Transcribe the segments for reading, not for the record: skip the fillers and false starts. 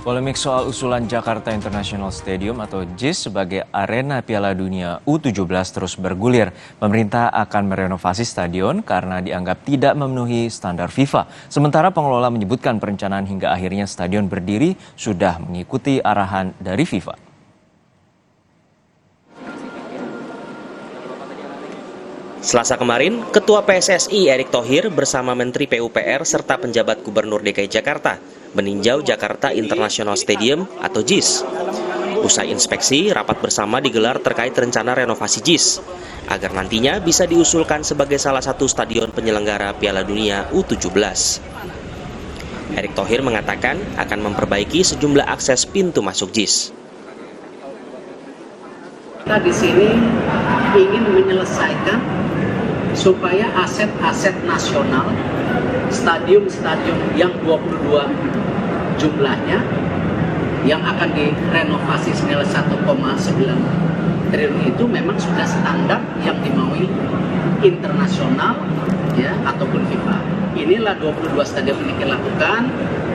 Polemik soal usulan Jakarta International Stadium atau JIS sebagai arena Piala Dunia U17 terus bergulir. Pemerintah akan merenovasi stadion karena dianggap tidak memenuhi standar FIFA. Sementara pengelola menyebutkan perencanaan hingga akhirnya stadion berdiri sudah mengikuti arahan dari FIFA. Selasa kemarin, Ketua PSSI Erick Thohir bersama Menteri PUPR serta penjabat Gubernur DKI Jakarta meninjau Jakarta International Stadium atau JIS. Usai inspeksi, rapat bersama digelar terkait rencana renovasi JIS agar nantinya bisa diusulkan sebagai salah satu stadion penyelenggara Piala Dunia U17. Erick Thohir mengatakan akan memperbaiki sejumlah akses pintu masuk JIS. Kita di sini ingin menyelesaikan supaya aset-aset nasional, stadion-stadion yang 22 jumlahnya yang akan direnovasi senilai 1,9 triliun itu memang sudah standar yang dimaui internasional ya ataupun FIFA. Inilah 22 stadion yang kita lakukan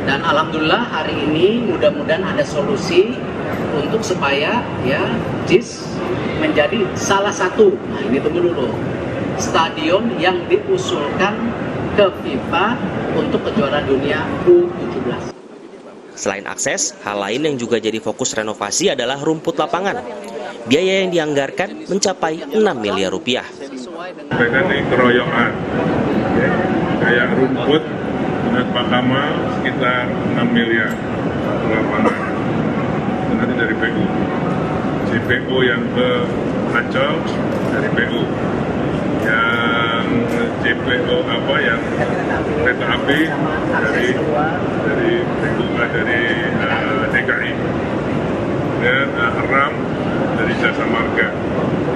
dan alhamdulillah hari ini mudah-mudahan ada solusi untuk supaya ya JIS menjadi salah satu, nah ini tunggu dulu, stadion yang diusulkan ke FIFA untuk kejuaraan dunia U17. Selain akses, hal lain yang juga jadi fokus renovasi adalah rumput lapangan. Biaya yang dianggarkan mencapai 6 miliar rupiah. Mereka nih keroyokan, kayak rumput dengan Pakama sekitar 6 miliar lapangan. Itu nanti dari PU. Si PU yang ke Ancol dari PU. Yang JPO yang kereta api dari DKI dan RAM dari Jasa Marga.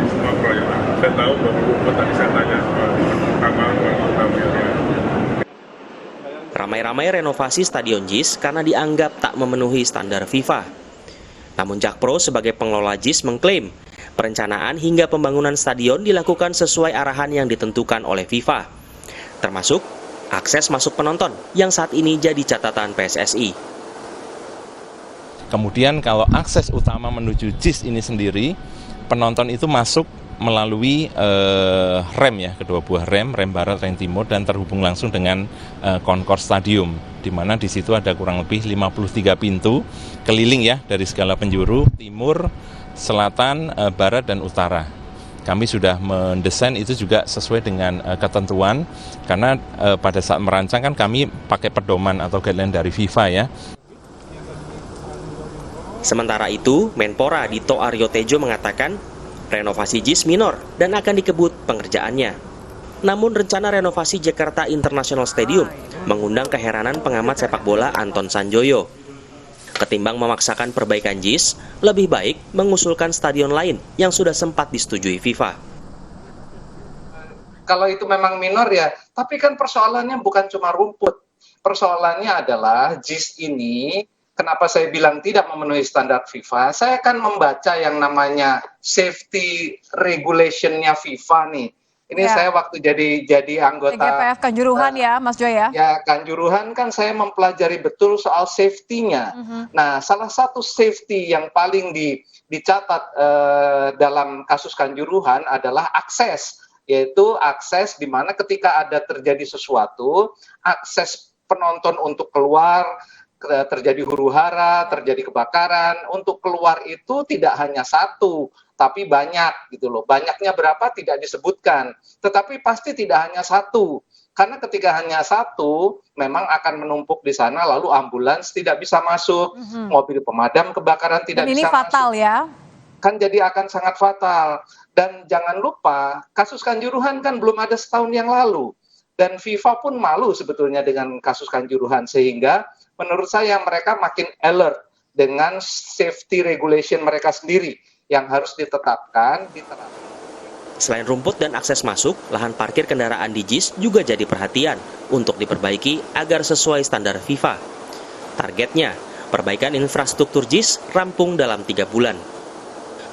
Semua proyek. Saya tahu bahwa rumput tadi saya tanya kamar. Ramai-ramai renovasi stadion JIS karena dianggap tak memenuhi standar FIFA. Namun Jakpro sebagai pengelola JIS mengklaim perencanaan hingga pembangunan stadion dilakukan sesuai arahan yang ditentukan oleh FIFA, termasuk akses masuk penonton yang saat ini jadi catatan PSSI. Kemudian kalau akses utama menuju JIS ini sendiri, penonton itu masuk melalui rem ya, kedua buah rem barat, rem timur, dan terhubung langsung dengan Concourse Stadium, di mana di situ ada kurang lebih 53 pintu keliling ya dari segala penjuru, timur, selatan, barat, dan utara. Kami sudah mendesain itu juga sesuai dengan ketentuan, karena pada saat merancang kan kami pakai pedoman atau guideline dari FIFA ya. Sementara itu, Menpora Dito Aryo Tejo mengatakan renovasi JIS minor dan akan dikebut pengerjaannya. Namun rencana renovasi Jakarta International Stadium mengundang keheranan pengamat sepak bola Anton Sanjoyo. Ketimbang memaksakan perbaikan JIS, lebih baik mengusulkan stadion lain yang sudah sempat disetujui FIFA. Kalau itu memang minor ya, tapi kan persoalannya bukan cuma rumput. Persoalannya adalah JIS ini, kenapa saya bilang tidak memenuhi standar FIFA, saya kan membaca yang namanya safety regulation-nya FIFA nih. Ini ya. Saya waktu jadi anggota TGPF Kanjuruhan ya, Mas Joy ya? Ya, Kanjuruhan kan saya mempelajari betul soal safety-nya. Nah, salah satu safety yang paling dicatat dalam kasus Kanjuruhan adalah akses, yaitu akses di mana ketika ada terjadi sesuatu, akses penonton untuk keluar, terjadi huru-hara, terjadi kebakaran, untuk keluar itu tidak hanya satu, tapi banyak gitu loh. Banyaknya berapa tidak disebutkan, tetapi pasti tidak hanya satu. Karena ketika hanya satu, memang akan menumpuk di sana, lalu ambulans tidak bisa masuk, mobil pemadam kebakaran tidak bisa masuk. Ini fatal ya? Kan jadi akan sangat fatal. Dan jangan lupa, kasus Kanjuruhan kan belum ada setahun yang lalu. Dan FIFA pun malu sebetulnya dengan kasus Kanjuruhan, sehingga menurut saya mereka makin alert dengan safety regulation mereka sendiri yang harus diterapkan. Selain rumput dan akses masuk, lahan parkir kendaraan di JIS juga jadi perhatian untuk diperbaiki agar sesuai standar FIFA. Targetnya, perbaikan infrastruktur JIS rampung dalam 3 bulan.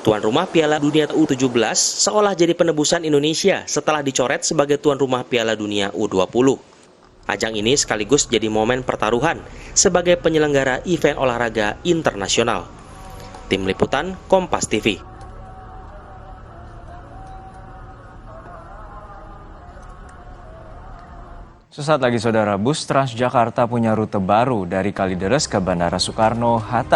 Tuan rumah Piala Dunia U17 seolah jadi penebusan Indonesia setelah dicoret sebagai tuan rumah Piala Dunia U20. Ajang ini sekaligus jadi momen pertaruhan sebagai penyelenggara event olahraga internasional. Tim Liputan Kompas TV. Sesaat lagi saudara, bus Transjakarta punya rute baru dari Kalideres ke Bandara Soekarno-Hatta.